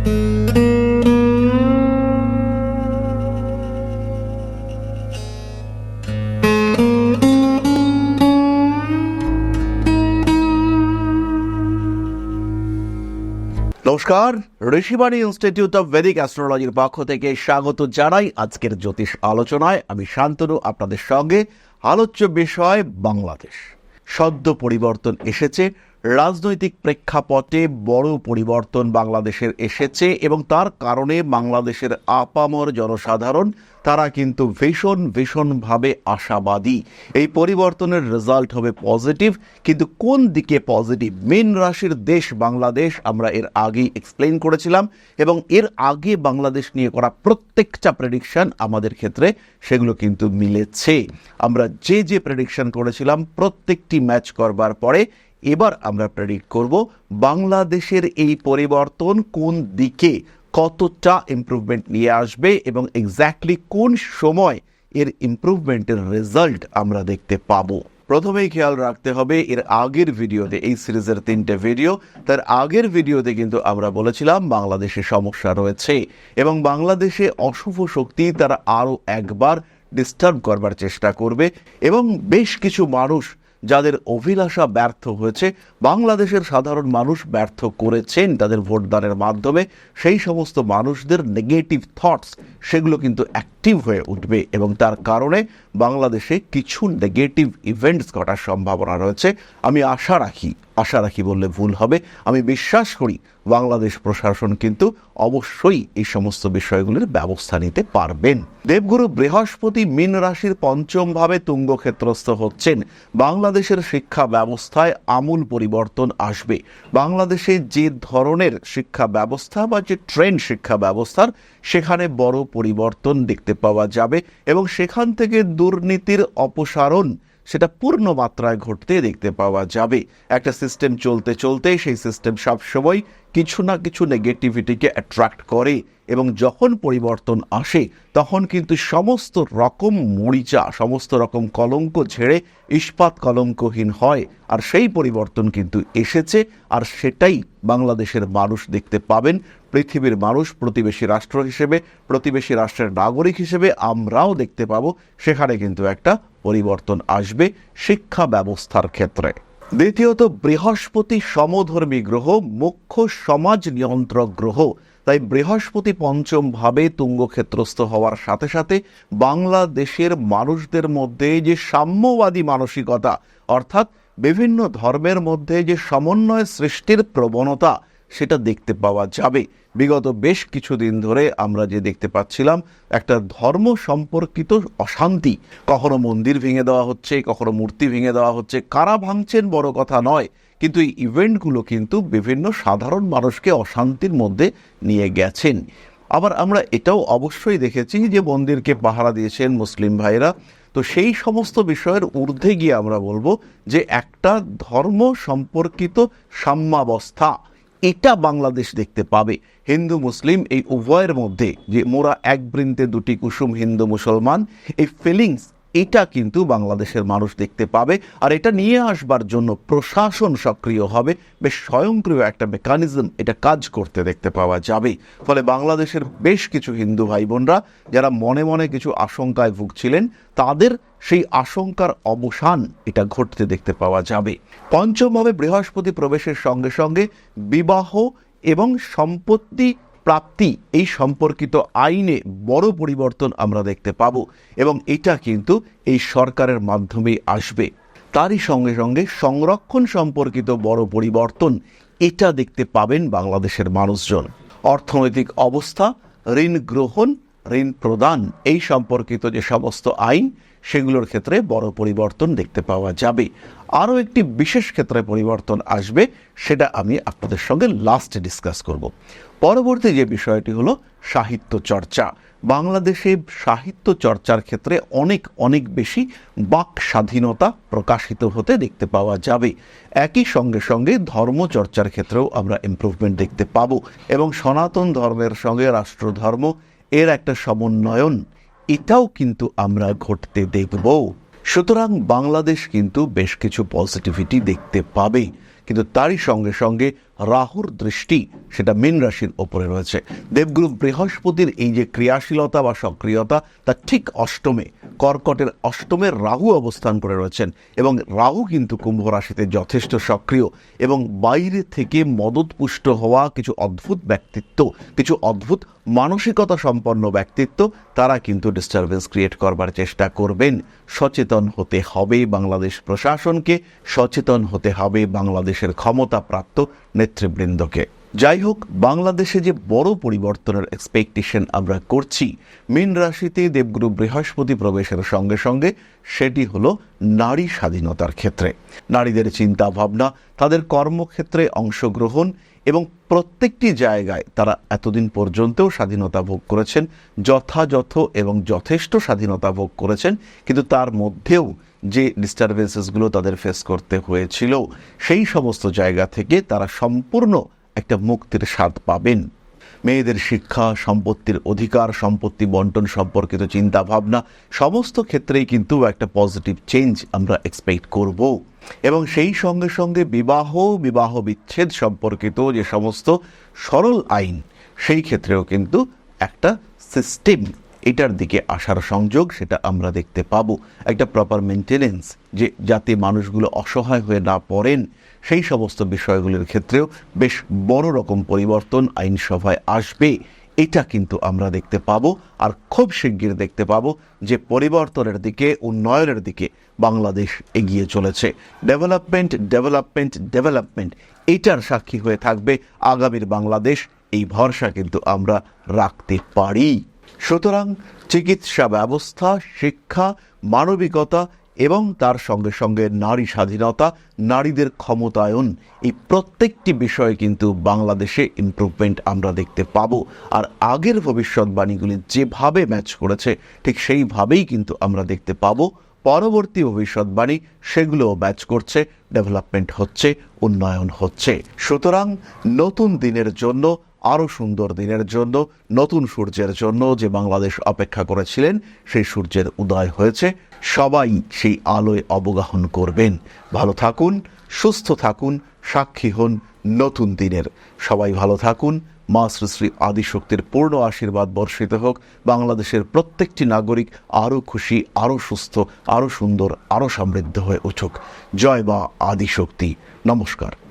নমস্কার, Rishibani institute of Vedic অ্যাস্ট্রোলজির পক্ষ থেকে স্বাগত জানাই আজকের জ্যোতিষ আলোচনায়। আমি শান্তনু, আপনাদের সঙ্গে। আলোচ্য বিষয় বাংলাদেশ। সদ্য পরিবর্তন এসেছে, রাজনৈতিক প্রেক্ষাপটে বড় পরিবর্তন বাংলাদেশের এসেছে এবং তার কারণে বাংলাদেশের আপামর জনসাধারণ তারা কিন্তু ভীষণভাবে আশাবাদী। এই পরিবর্তনের রেজাল্ট হবে পজিটিভ, কিন্তু কোন দিকে পজিটিভ? মীন রাশির দেশ বাংলাদেশ, আমরা এর আগেই এক্সপ্লেইন করেছিলাম এবং এর আগে বাংলাদেশ নিয়ে করা প্রত্যেকটা প্রেডিকশন আমাদের ক্ষেত্রে সেগুলো কিন্তু মিলেছে। আমরা যে প্রেডিকশন করেছিলাম প্রত্যেকটি ম্যাচ করবার পরে এবার আমরা প্রেডিক্ট করব বাংলাদেশের এই পরিবর্তন কোন দিকে কতটা ইমপ্রুভমেন্ট নিয়ে আসবে এবং এক্স্যাক্টলি কোন সময় এর ইমপ্রুভমেন্টের রেজাল্ট আমরা দেখতে পাবো। প্রথমেই খেয়াল রাখতে হবে, এর আগের ভিডিওতে, এই সিরিজের 3টে ভিডিও, তার আগের ভিডিওতে কিন্তু আমরা বলেছিলাম বাংলাদেশে সমস্যা রয়েছে এবং বাংলাদেশে অশুভ শক্তি তারা আরও একবার ডিস্টার্ব করবার চেষ্টা করবে এবং বেশ কিছু মানুষ যাদের অভিলাষা ব্যর্থ হয়েছে, বাংলাদেশের সাধারণ মানুষ ব্যর্থ করেছেন তাদের ভোটদানের মাধ্যমে, সেই সমস্ত মানুষদের নেগেটিভ থটস সেগুলো কিন্তু অ্যাক্টিভ হয়ে উঠবে এবং তার কারণে বাংলাদেশে কিছু নেগেটিভ ইভেন্টস ঘটার সম্ভাবনা রয়েছে। আমি আশা রাখি বললে ভুল হবে, আমি বিশ্বাস করি বাংলাদেশ প্রশাসন কিন্তু অবশ্যই এই সমস্ত বিষয়গুলির ব্যবস্থা নিতে পারবেন। দেবগুরু বৃহস্পতি মীন রাশির পঞ্চম ভাবে তুঙ্গ ক্ষেত্রস্থ হচ্ছেন। বাংলাদেশের শিক্ষা ব্যবস্থায় আমূল পরিবর্তন আসবে। বাংলাদেশে যে ধরনের শিক্ষা ব্যবস্থা বা যে ট্রেন্ড শিক্ষা ব্যবস্থার, সেখানে বড় পরিবর্তন দেখতে পাওয়া যাবে এবং সেখান থেকে দুর্নীতির অপসারণ সেটা পূর্ণ মাত্রায় ঘটতে দেখতে পাওয়া যাবে। একটা সিস্টেম চলতে সেই সিস্টেম সবসময় কিছু না কিছু নেগেটিভিটিকে অ্যাট্রাক্ট করে এবং যখন পরিবর্তন আসে তখন কিন্তু সমস্ত রকম মরিচা, সমস্ত রকম কলঙ্ক ঝেড়ে ইস্পাত কলঙ্কহীন হয়। আর সেই পরিবর্তন কিন্তু এসেছে, আর সেটাই বাংলাদেশের মানুষ দেখতে পাবেন। পৃথিবীর মানুষ প্রতিবেশী রাষ্ট্র হিসেবে, প্রতিবেশী রাষ্ট্রের নাগরিক হিসেবে আমরাও দেখতে পাবো সেখানে কিন্তু একটা পরিবর্তন আসবে শিক্ষা ব্যবস্থার ক্ষেত্রে। দ্বিতীয়ত, বৃহস্পতি সমধর্মী গ্রহ, মুখ্য সমাজ নিয়ন্ত্রক গ্রহ। তাই বৃহস্পতি পঞ্চম ভাবে তুঙ্গক্ষেত্রস্থ হওয়ার সাথে সাথে বাংলাদেশের মানুষদের মধ্যে যে সাম্যবাদী মানসিকতা, অর্থাৎ বিভিন্ন ধর্মের মধ্যে যে সমন্বয় সৃষ্টির প্রবণতা, সেটা দেখতে পাওয়া যাবে। বিগত বেশ কিছুদিন ধরে আমরা যে দেখতে পাচ্ছিলাম একটা ধর্ম সম্পর্কিত অশান্তি, কখনো মন্দির ভেঙে দেওয়া হচ্ছে, কখনো মূর্তি ভেঙে দেওয়া হচ্ছে, কারা ভাঙছেন বড় কথা নয়, কিন্তু এই ইভেন্টগুলো কিন্তু বিভিন্ন সাধারণ মানুষকে অশান্তির মধ্যে নিয়ে গেছেন। আবার আমরা এটাও অবশ্যই দেখেছি যে মন্দিরকে পাহারা দিয়েছেন মুসলিম ভাইরা। তো সেই সমস্ত বিষয়ের ঊর্ধ্বে গিয়ে আমরা বলবো যে একটা ধর্ম সম্পর্কিত সাম্যাবস্থা এটা বাংলাদেশ দেখতে পাবে। হিন্দু মুসলিম এই উভয়ের মধ্যে যে মোরা এক বৃন্তে দুটি কুসুম হিন্দু মুসলমান, এই ফিলিংস এটা কিন্তু বাংলাদেশের মানুষ দেখতে পাবে। আর এটা নিয়ে আসবার জন্য প্রশাসন সক্রিয় হবে, বেশ স্বয়ংক্রিয় একটা মেকানিজম এটা কাজ করতে দেখতে পাওয়া যাবে। ফলে বাংলাদেশের বেশ কিছু হিন্দু ভাই বোনরা যারা মনে মনে কিছু আশঙ্কায় ভুগছিলেন, তাদের সেই আশঙ্কার অবসান এটা ঘটতে দেখতে পাওয়া যাবে। পঞ্চমভাবে বৃহস্পতি প্রবেশের সঙ্গে সঙ্গে বিবাহ এবং সম্পত্তি প্রাপ্তি এই সম্পর্কিত আইনে বড় পরিবর্তন আমরা দেখতে পাবো এবং এটা কিন্তু এই সরকারের মাধ্যমেই আসবে। তারই সঙ্গে সঙ্গে সংরক্ষণ সম্পর্কিত বড় পরিবর্তন এটা দেখতে পাবেন বাংলাদেশের মানুষজন। অর্থনৈতিক অবস্থা, ঋণ গ্রহণ, ঋণ প্রদান এই সম্পর্কিত যে সমস্ত আইন, সেগুলোর ক্ষেত্রে বড় পরিবর্তন দেখতে পাওয়া যাবে। আরও একটি বিশেষ ক্ষেত্রে পরিবর্তন আসবে, সেটা আমি আপনাদের সঙ্গে লাস্টে ডিসকাস করব। পরবর্তী যে বিষয়টি হলো সাহিত্য চর্চা। বাংলাদেশে সাহিত্য চর্চার ক্ষেত্রে অনেক বেশি বাক স্বাধীনতা প্রকাশিত হতে দেখতে পাওয়া যাবে। একই সঙ্গে সঙ্গে ধর্মচর্চার ক্ষেত্রেও আমরা ইমপ্রুভমেন্ট দেখতে পাবো এবং সনাতন ধর্মের সঙ্গে রাষ্ট্রধর্ম এর একটা সমন্বয়ন এটাও কিন্তু আমরা ঘটতে দেখব। সুতরাং বাংলাদেশ কিন্তু বেশ কিছু পজিটিভিটি দেখতে পাবে। কিন্তু তারই সঙ্গে সঙ্গে রাহুর দৃষ্টি সেটা মীন রাশির ওপরে রয়েছে। দেবগুরু বৃহস্পতির এই যে ক্রিয়াশীলতা বা সক্রিয়তা, তার ঠিক অষ্টমে, কর্কটের অষ্টমের রাহু অবস্থান করে রয়েছেন, এবং রাহু কিন্তু কুম্ভ রাশিতে যথেষ্ট সক্রিয়, এবং বাইরে থেকে মদতপুষ্ট হওয়া কিছু অদ্ভুত ব্যক্তিত্ব, কিছু অদ্ভুত মানসিকতা সম্পন্ন ব্যক্তিত্ব, তারা কিন্তু ডিস্টারবেন্স ক্রিয়েট করবার চেষ্টা করবেন। সচেতন হতে হবে বাংলাদেশ প্রশাসনকে, সচেতন হতে হবে বাংলাদেশের ক্ষমতাপ্রাপ্ত নেতৃবৃন্দকে। যাই হোক, বাংলাদেশে যে বড় পরিবর্তনের এক্সপেকটেশন আমরা করছি মীন রাশিতে দেবগুরু বৃহস্পতি প্রবেশের সঙ্গে সঙ্গে, সেটি হলো নারী স্বাধীনতার ক্ষেত্রে। নারীদের চিন্তা ভাবনা, তাদের কর্মক্ষেত্রে অংশগ্রহণ, এবং প্রত্যেকটি জায়গায় তারা এতদিন পর্যন্তও স্বাধীনতা ভোগ করেছেন, যথাযথ এবং যথেষ্ট স্বাধীনতা ভোগ করেছেন, কিন্তু তার মধ্যেও যে ডিস্টারবেন্সেসগুলো তাদের ফেস করতে হয়েছিল, সেই সমস্ত জায়গা থেকে তারা সম্পূর্ণ একটা মুক্তির স্বাদ পাবেন। মেয়েদের শিক্ষা, সম্পত্তির অধিকার, সম্পত্তি বন্টন সম্পর্কিত চিন্তা ভাবনা, সমস্ত ক্ষেত্রেই কিন্তু একটা পজিটিভ চেঞ্জ আমরা এক্সপেক্ট করব। এবং সেই সঙ্গে সঙ্গে বিবাহ বিচ্ছেদ সম্পর্কিত যে সমস্ত সরল আইন, সেই ক্ষেত্রেও কিন্তু একটা সিস্টেম, এটার দিকে আসার সংযোগ সেটা আমরা দেখতে পাবো। একটা প্রপার মেনটেনেন্স, যে যাতে মানুষগুলো অসহায় হয়ে না পড়েন, সেই সমস্ত বিষয়গুলির ক্ষেত্রেও বেশ বড় রকম পরিবর্তন আইনসভায় আসবে, এটা কিন্তু আমরা দেখতে পাবো। আর খুব শিগগির দেখতে পাবো যে পরিবর্তনের দিকে, উন্নয়নের দিকে বাংলাদেশ এগিয়ে চলেছে। ডেভেলপমেন্ট, এটার সাক্ষী হয়ে থাকবে আগামীর বাংলাদেশ, এই ভরসা কিন্তু আমরা রাখতে পারি। সুতরাং চিকিৎসা ব্যবস্থা, শিক্ষা, মানবিকতা এবং তার সঙ্গে সঙ্গে নারী স্বাধীনতা, নারীদের ক্ষমতায়ন, এই প্রত্যেকটি বিষয়ে কিন্তু বাংলাদেশে ইমপ্রুভমেন্ট আমরা দেখতে পাবো। আর আগের ভবিষ্যৎবাণীগুলি যেভাবে ম্যাচ করেছে, ঠিক সেইভাবেই কিন্তু আমরা দেখতে পাবো পরবর্তী ভবিষ্যৎবাণী, সেগুলোও ম্যাচ করছে, ডেভেলপমেন্ট হচ্ছে, উন্নয়ন হচ্ছে। সুতরাং নতুন দিনের জন্য, আরও সুন্দর দিনের জন্য, নতুন সূর্যের জন্য যে বাংলাদেশ অপেক্ষা করেছিলেন, সেই সূর্যের উদয় হয়েছে। সবাই সেই আলোয় অবগাহন করবেন। ভালো থাকুন, সুস্থ থাকুন, সাক্ষী হন নতুন দিনের। সবাই ভালো থাকুন। মা শ্রী শ্রী আদিশক্তির পূর্ণ আশীর্বাদ বর্ষিত হোক। বাংলাদেশের প্রত্যেকটি নাগরিক আরও খুশি, আরও সুস্থ, আরও সুন্দর, আরও সমৃদ্ধ হয়ে উঠুক। জয় মা আদিশক্তি। নমস্কার।